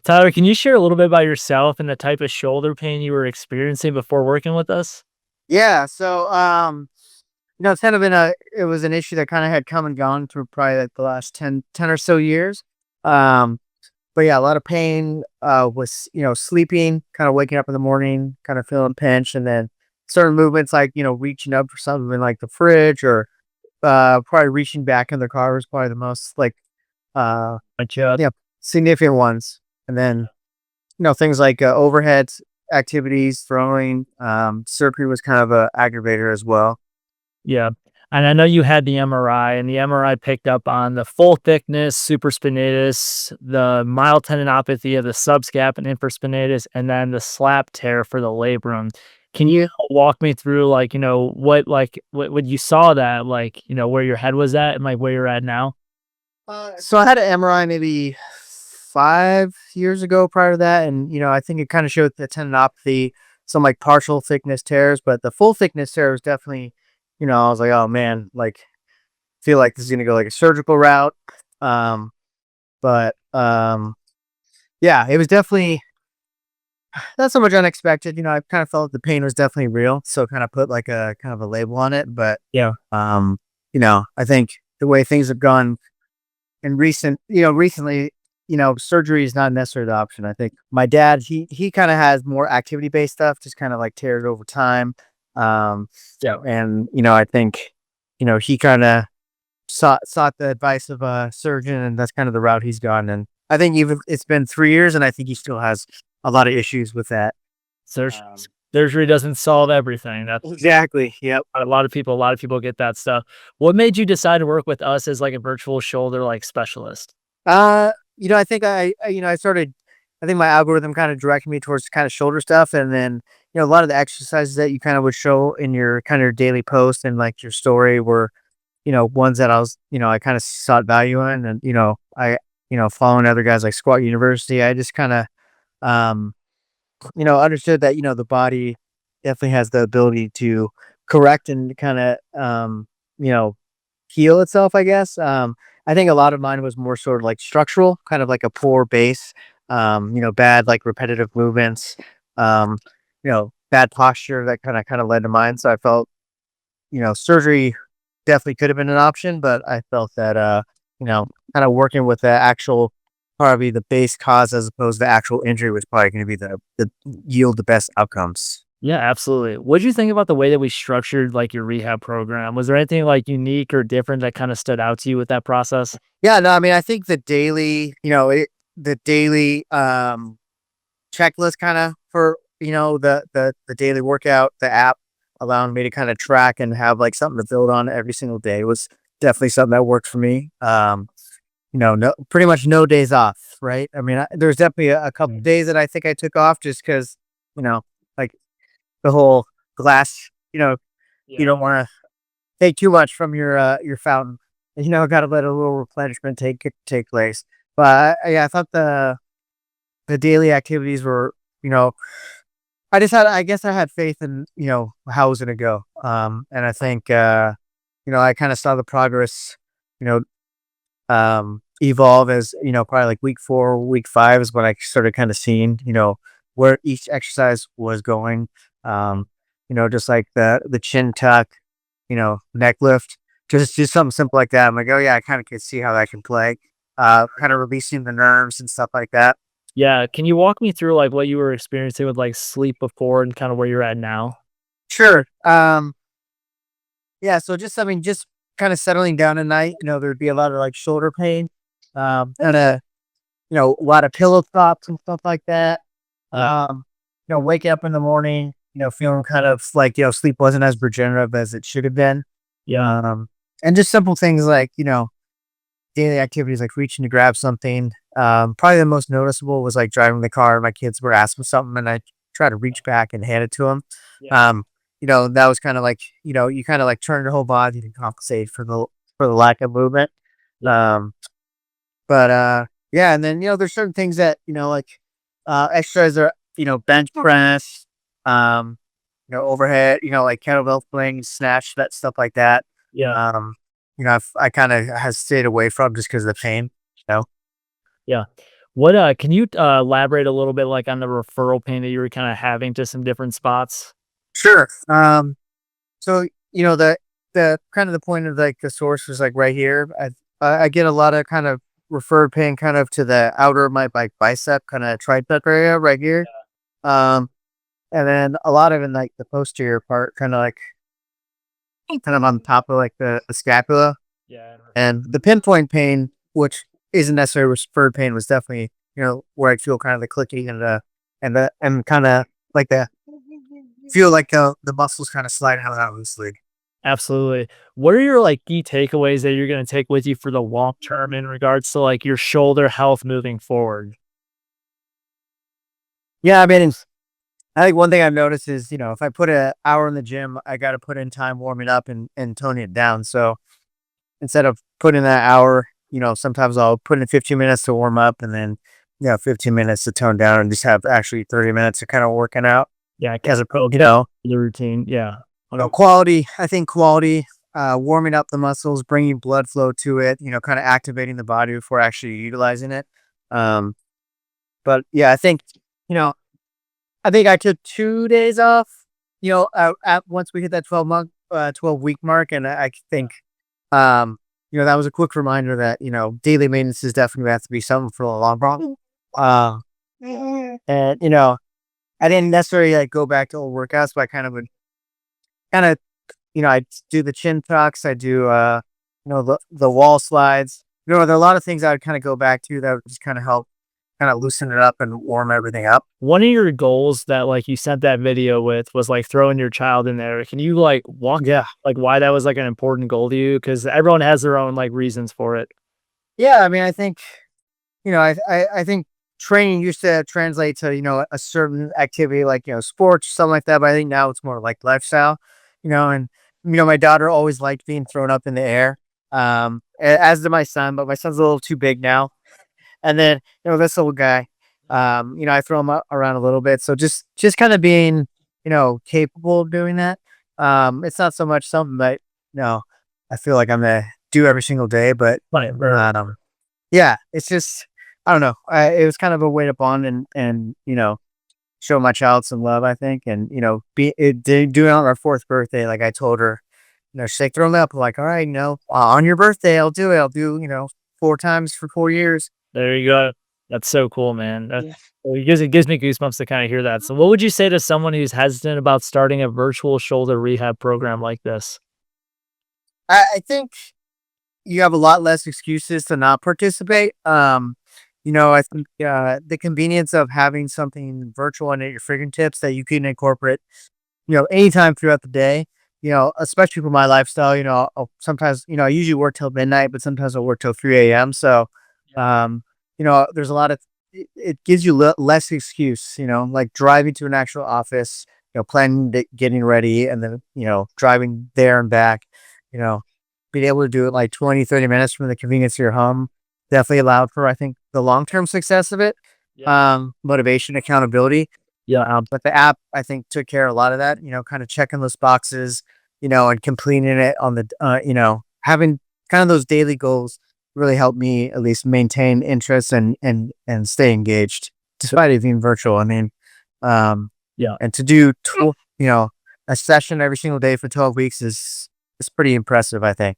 Tyler, can you share a little bit about yourself and the type of shoulder pain you were experiencing before working with us? Yeah, so, it's kind of been it was an issue that kind of had come and gone through probably like the last ten or so years. Um, but yeah, a lot of pain, was, sleeping, kind of waking up in the morning, kind of feeling pinched, and then certain movements like, reaching up for something in like the fridge or, probably reaching back in the car was probably the most like, uh, Gotcha. yeah, significant ones. And then, things like, overhead activities, throwing, surgery was kind of a aggravator as well. Yeah. And I know you had the MRI, and the MRI picked up on the full thickness supraspinatus, the mild tendinopathy of the subscap and infraspinatus, and then the slap tear for the labrum. Can you walk me through, like, what when you saw that, like, where your head was at and like where you're at now? So I had an MRI maybe 5 years ago prior to that, and I think it kind of showed the tendinopathy, some like partial thickness tears, but the full thickness tear was definitely, I was like, oh man, like feel like this is gonna go like a surgical route. Um, but yeah, it was definitely not so much unexpected. I kind of felt the pain was definitely real, so kind of put like a kind of a label on it. But Yeah. um, I think the way things have gone in recently, surgery is not necessarily the option. I think my dad, he kind of has more activity based stuff, just kind of like tears over time. Um, Yeah. and I think, he kind of sought the advice of a surgeon, and that's kind of the route he's gone. And I think even it's been 3 years, and I think he still has a lot of issues with that. Surg Um, Surgery doesn't solve everything. That's exactly. Yep. a lot of people get that stuff. What made you decide to work with us as like a virtual shoulder like specialist? I think I started, I think my algorithm kind of directed me towards kind of shoulder stuff. And then, a lot of the exercises that you kind of would show in your kind of daily post and like your story were, ones that I kind of sought value in. And, following other guys like Squat University, I just kind of, um, understood that, the body definitely has the ability to correct and kind of, you know, heal itself, I guess. I think a lot of mine was more sort of like structural, kind of like a poor base, bad like repetitive movements, bad posture that kind of led to mine. So I felt, surgery definitely could have been an option, but I felt that you know, kind of working with the actual probably the base cause as opposed to actual injury was probably going to be the yield the best outcomes. Yeah, absolutely. What'd you think about the way that we structured like your rehab program? Was there anything like unique or different that kind of stood out to you with that process? Yeah, no, I mean, I think the daily checklist kind of for the daily workout, the app allowing me to kind of track and have like something to build on every single day was definitely something that worked for me. No, pretty much no days off, right? I mean, there's definitely a couple Mm. days that I think I took off just because, like the whole glass, you Yeah. don't want to take too much from your fountain. Got to let a little replenishment take place. But yeah, I thought the daily activities were, you know, I guess I had faith in, how it was gonna go. And I think, I kind of saw the progress, you know, evolve as, probably like week 4, week 5 is when I started kind of seeing, where each exercise was going. Just like the chin tuck, neck lift, just something simple like that. I'm like, oh yeah, I kind of could see how that can play. Kind of releasing the nerves and stuff like that. Yeah. Can you walk me through like what you were experiencing with like sleep before and kind of where you're at now? Sure. Yeah, so just I mean, just kind of settling down at night, there'd be a lot of like shoulder pain, and a lot of pillow thoughts and stuff like that. Waking up in the morning, feeling kind of like, sleep wasn't as regenerative as it should have been. Yeah. Um, and just simple things like, daily activities like reaching to grab something. Probably the most noticeable was like driving the car. My kids were asking something, and I try to reach back and hand it to them. Yeah. Um, that was kind of like, you kind of like turn your whole body to compensate for the lack of movement. Yeah. Um, but yeah, and then there's certain things that like exercise are bench press, overhead, like kettlebell flings, snatch, that stuff like that. Yeah. Um, I kind of has stayed away from just because of the pain. You know. Yeah. What, can you, elaborate a little bit, like, on the referral pain that you were kinda having to some different spots? Sure. So, the kind of the point of like the source was like right here. I get a lot of kind of referred pain kind of to the outer of my like bicep, kind of tricep area right here. Um, and then a lot of in like the posterior part, kind of on top of like the scapula. Yeah. And the pinpoint pain, which isn't necessarily referred pain, was definitely, where I feel kind of the clicking and kind of like the feel like the muscles kind of slide out loosely. Absolutely. What are your, like, key takeaways that you're gonna take with you for the long term in regards to, like, your shoulder health moving forward? Yeah, I mean, I think one thing I've noticed is, if I put an hour in the gym, I got to put in time warming up and toning it down. So instead of putting that hour, sometimes I'll put in 15 minutes to warm up and then, 15 minutes to tone down and just have actually 30 minutes of kind of working out Yeah, as opposed, the routine, yeah. quality. I think quality, warming up the muscles, bringing blood flow to it, kind of activating the body before actually utilizing it. Um, but yeah, you know, I think I took 2 days off, at once we hit that 12-week mark, and I think, that was a quick reminder that, daily maintenance is definitely gonna have to be something for the long run. Uh, and, I didn't necessarily, like, go back to old workouts, but I kind of would kinda, I do the chin tucks, I do, the wall slides. There are a lot of things I would kinda go back to that would just kinda help kinda loosen it up and warm everything up. One of your goals that, like, you sent that video with was, like, throwing your child in there. Can you, like, walk Yeah. like, why that was, like, an important goal to you? Because everyone has their own, like, reasons for it. Yeah, I mean, I think, I think training used to translate to, a certain activity like, sports, something like that, but I think now it's more like lifestyle, and, my daughter always liked being thrown up in the air, as did my son, but my son's a little too big now. And then, this little guy, I throw him around a little bit. So just kind of being, capable of doing that. It's not so much something that, I feel like I'm gonna do every single day, but Right, right. yeah, it's just I don't know. It was kind of a way to bond and show my child some love, I think, and doing it on our fourth birthday. Like I told her, she's like, throw me up. I'm like, all right, on your birthday, I'll do it. I'll do 4 times for 4 years. There you go. That's so cool, man. Yeah. It gives me goosebumps to kinda hear that. So what would you say to someone who's hesitant about starting a virtual shoulder rehab program like this? I think you have a lot less excuses to not participate. I think the convenience of having something virtual and at your fingertips that you can incorporate, anytime throughout the day. Especially for my lifestyle. Sometimes I usually work till midnight, but sometimes I work till 3 a.m. So, there's a lot of it gives you less excuse. Like driving to an actual office, planning, getting ready, and then driving there and back. You know, being able to do it like 20, 30 minutes from the convenience of your home definitely allowed for, I think, the long-term success of it. Yeah. Motivation, accountability. Yeah, But the app, I think, took care of a lot of that, kind of checking those boxes, and completing it on having kind of those daily goals really helped me at least maintain interest and stay engaged despite it being virtual. I mean, yeah. and to do, a session every single day for 12 weeks is pretty impressive, I think.